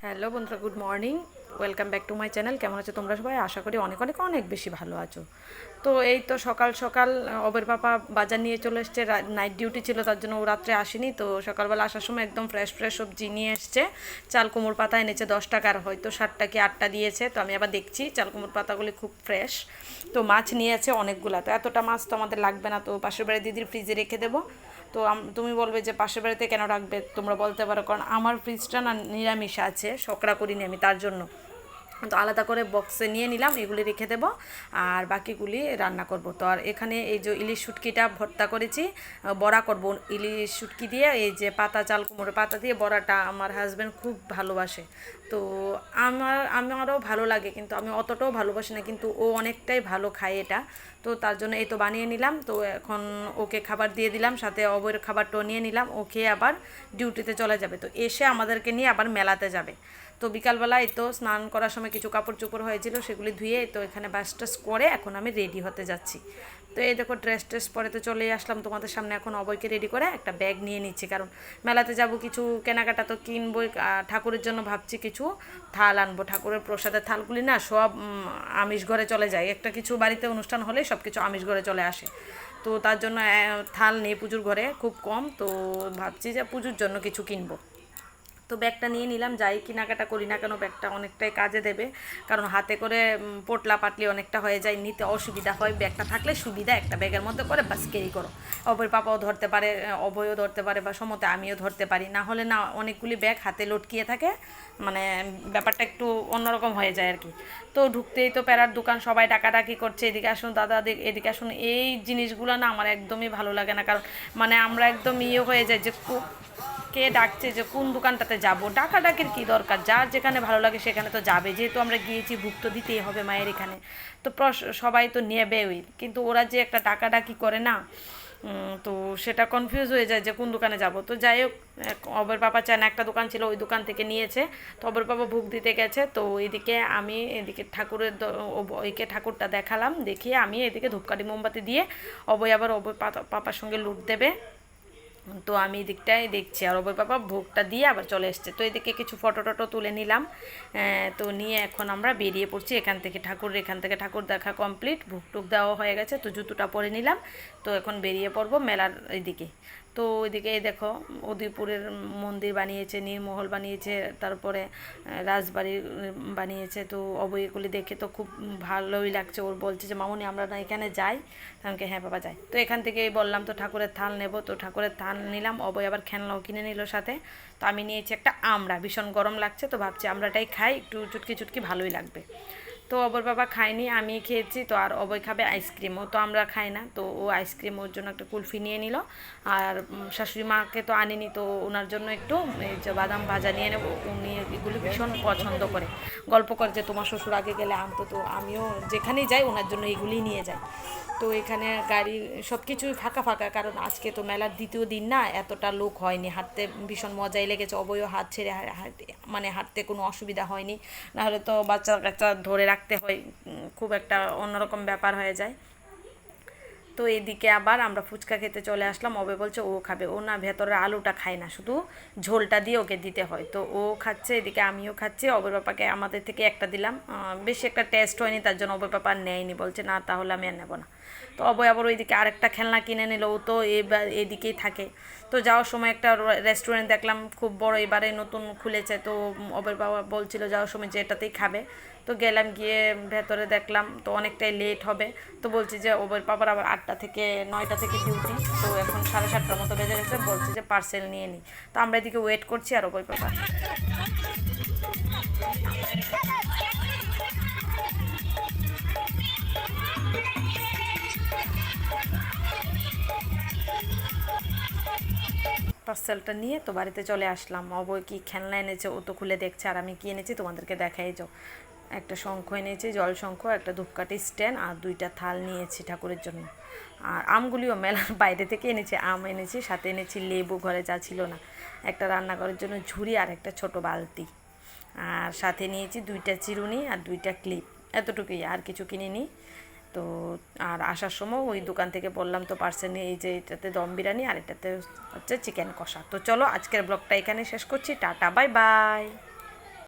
Hello বন্ধুরা, good morning. Welcome back to my channel. কেমন আছো তোমরা সবাই? আশা করি অনেক অনেক অনেক বেশি ভালো আছো। তো এই তো সকাল সকাল অবের পাপা বাজার নিয়ে চলে এসছে। নাইট ডিউটি ছিল, তার জন্য ও রাত্রে আসেনি। তো সকালবেলা আসার সময় একদম ফ্রেশ ফ্রেশ সবজি নিয়ে এসছে। চাল কুমড়োর পাতা এনেছে 10 টাকার, হয়তো 60টা কি 8টা দিয়েছে। তো আমি আবার দেখছি চাল কুমড়োর পাতাগুলি খুব ফ্রেশ। তো মাছ নিয়েছে অনেকগুলা। তো এতটা মাছ তো আমাদের লাগবে না, তো পাশের বাড়ি দিদির ফ্রিজে রেখে দেবো। তো তুমি বলবে যে পাশের বাড়িতে কেন রাখবে, তোমরা বলতে পারো, কারণ আমার ফ্রিজটা না নিরামিষ আছে, শকরা করিনি আমি, তার জন্য। তো আলাদা করে বক্সে নিয়ে নিলাম, এগুলি রেখে দেবো আর বাকিগুলি রান্না করব। তো আর এখানে এই যে ইলিশ শুটকিটা ভর্তা করেছি, বড়া করব ইলিশ শুটকি দিয়ে। এই যে পাতা, চাল কুমড়োর পাতা দিয়ে বড়াটা আমার হাজব্যান্ড খুব ভালোবাসে। তো আমারও ভালো লাগে, কিন্তু আমি অতটাও ভালোবাসি না, কিন্তু ও অনেকটাই ভালো খায় এটা। তো তার জন্য এই তো বানিয়ে নিলাম। তো এখন ওকে খাবার দিয়ে দিলাম, সাথে অবৈর খাবারটাও নিয়ে নিলাম। ও খেয়ে আবার ডিউটিতে চলে যাবে, তো এসে আমাদেরকে নিয়ে আবার মেলাতে যাবে। তো বিকালবেলায় তো স্নান করার সময় কিছু কাপড় চোপড় হয়েছিল, সেগুলি ধুয়ে তো এখানে ব্রাশ টাশ করে এখন আমি রেডি হতে যাচ্ছি। তো এই দেখো ড্রেস ট্রেস পরে তো চলেই আসলাম তোমাদের সামনে। এখন অবয়কে রেডি করে একটা ব্যাগ নিয়ে নিচ্ছি, কারণ মেলাতে যাব, কিছু কেনাকাটা তো কিনবই। ঠাকুরের জন্য ভাবছি কিছু থাল আনবো। ঠাকুরের প্রসাদের থালগুলি না সব আমিষ ঘরে চলে যায়, একটা কিছু বাড়িতে অনুষ্ঠান হলে সব কিছু আমিষ ঘরে চলে আসে। তো তার জন্য থাল নেই পুজোর ঘরে, খুব কম। তো ভাবছি যে পুজোর জন্য কিছু কিনবো। তো ব্যাগটা নিয়ে নিলাম, যাই কেনাকাটা করি না কেন ব্যাগটা অনেকটাই কাজে দেবে, কারণ হাতে করে পোটলা পাটলি অনেকটা হয়ে যায়, নিতে অসুবিধা হয়। ব্যাগটা থাকলে সুবিধা, একটা ব্যাগের মধ্যে করে বাস ক্যারি করো। অভয় পাপাও ধরতে পারে, অভয়ও ধরতে পারে, বা সমতে আমিও ধরতে পারি। না হলে না অনেকগুলি ব্যাগ হাতে লটকিয়ে থাকে, মানে ব্যাপারটা একটু অন্যরকম হয়ে যায় আর কি। তো ঢুকতেই তো প্যারার দোকান, সবাই ডাকাডাকি করছে, এদিকে আসুন দাদা, এদিকে আসুন। এই জিনিসগুলো না আমার একদমই ভালো লাগে না, কারণ মানে আমরা একদম হয়ে যায় যে কে ডাকছে, যে কোন দোকানটাতে যাব। ডাকাডাকির কী দরকার, যার যেখানে ভালো লাগে সেখানে তো যাবে, যেহেতু আমরা গিয়েছি ভুগ তো দিতেই হবে মায়ের এখানে। তো সবাই তো নেবেই, কিন্তু ওরা যে একটা ডাকাডাকি করে না, তো সেটা কনফিউজ হয়ে যায় যে কোন দোকানে যাব। তো যাই হোক, অবর পাপা চান একটা দোকান ছিল, ওই দোকান থেকে নিয়েছে। তো অবর পাপা ভোগ দিতে গেছে, তো এদিকে আমি এদিকে ঠাকুরের ওইকে ঠাকুরটা দেখালাম, দেখিয়ে আমি এদিকে ধূপকাঠি মোমবাতি দিয়ে অবয় আবার অবর পাপার সঙ্গে লুট দেবে। তো আমি এদিকটাই দেখছি, আর অভয় পাপা ভোগটা দিয়ে আবার চলে এসছে। তো এদিকে কিছু ফটো টটো তুলে নিলাম। তো নিয়ে এখন আমরা বেরিয়ে পড়ছি এখান থেকে। এখান থেকে ঠাকুর দেখা কমপ্লিট, ভোগ টুক দেওয়া হয়ে গেছে। তো জুতোটা পরে নিলাম, তো এখন বেরিয়ে পড়বো মেলার এইদিকে। তো ওইদিকে দেখো উদয়পুরের মন্দির বানিয়েছে, নীরমহল বানিয়েছে, তারপরে রাজবাড়ি বানিয়েছে। তো অবয়গুলি দেখে তো খুব ভালোই লাগছে। ওর বলছে যে মামুনি আমরা না এখানে যাই। আমাকে হ্যাঁ বাবা যাই। তো এখান থেকেই বললাম তো ঠাকুরের থাল নেব, তো ঠাকুরের থাল নিলাম। অবয় আবার খেলনাও কিনে নিল সাথে। তো আমি নিয়েছি একটা আমড়া, ভীষণ গরম লাগছে, তো ভাবছি আমড়াটাই খাই, একটু চুটকি চুটকি ভালোই লাগবে। তো অবর বাবা খায়নি, আমি খেয়েছি। তো আর অবয় খাবে আইসক্রিমও, তো আমরা খাই না। তো ও আইসক্রিম, ওর জন্য একটা কুলফি নিয়ে নিল। আর শাশুড়ি মাকে তো আনিনি, তো ওনার জন্য একটু এই যে বাদাম ভাজা নিয়ে নেব। উনি এগুলো ভীষণ পছন্দ করে, গল্প করে যে তোমার শ্বশুর আগে গেলে আনতো। তো আমিও যেখানেই যাই ওনার জন্য এগুলিই নিয়ে যাই। তো এখানে গাড়ি সব কিছুই ফাঁকা ফাঁকা, কারণ আজকে তো মেলার দ্বিতীয় দিন না, এতটা লোক হয়নি। হাঁটতে ভীষণ মজাই লেগেছে, অবয়ও হাত ছেড়ে মানে হাঁটতে কোনো অসুবিধা হয়নি। নাহলে তো বাচ্চা কাচ্চা ধরে রাখতে হয়, খুব একটা অন্যরকম ব্যাপার হয়ে যায়। তো এদিকে আবার আমরা ফুচকা খেতে চলে আসলাম। অবে বলছে ও খাবে, ও না ভেতরের আলুটা খায় না, শুধু ঝোলটা দিয়ে ওকে দিতে হয়। তো ও খাচ্ছে, এদিকে আমিও খাচ্ছি। অবের পাপাকে আমাদের থেকে একটা দিলাম, বেশি একটা টেস্ট হয়নি, তার জন্য অবের পাপা নেয়নি, বলছে না তাহলে আমি আর নেবো না। তো অবয় আবার ওইদিকে আরেকটা খেলনা কিনে নিল, ও তো এদিকেই থাকে। তো যাওয়ার সময় একটা রেস্টুরেন্ট দেখলাম, খুব বড়, এবারে নতুন খুলেছে। তো অবের বাবা বলছিল যাওয়ার সময় যে এটাতেই খাবে। তো গেলাম, গিয়ে ভেতরে দেখলাম তো অনেকটাই লেট হবে। তো বলছি যে ওবের পাপার আবার 8টা থেকে 9টা থেকে ডিউটি, তো এখন 7:30টার মতো বেজে গেছে। বলছি যে পার্সেল নিয়ে নিই। তো আমরা এদিকে ওয়েট করছি, আর ওবের পাপা পার্সেলটা নিয়ে তো বাড়িতে চলে আসলাম। অবয় কি খেলনা এনেছে ও তো খুলে দেখছে, আর আমি কি এনেছি তোমাদেরকে দেখাই যাও। একটা শঙ্খ এনেছি, জল শঙ্খ, একটা ধূপকাঠি স্ট্যান্ড, আর 2টা থাল নিয়েছি ঠাকুরের জন্য। আর আমগুলিও মেলার বাইরে থেকে এনেছি, আম এনেছি, সাথে এনেছি লেবু, ঘরে যা ছিল না। একটা রান্নাঘরের জন্য ঝুড়ি, আর একটা ছোট বালতি। আর সাথে নিয়েছি 2টা চিরুনি আর 2টা ক্লিপ, এতটুকুই, আর কিছু কিনিনি। তো আর আসার সময় ওই দোকান থেকে বললাম তো পার্সেল নিয়ে, এই যে এটাতে দম বিরিয়ানি আর এটাতে হচ্ছে চিকেন কষা। তো চলো আজকের ব্লগটা এখানে শেষ করছি। Tata, bye bye.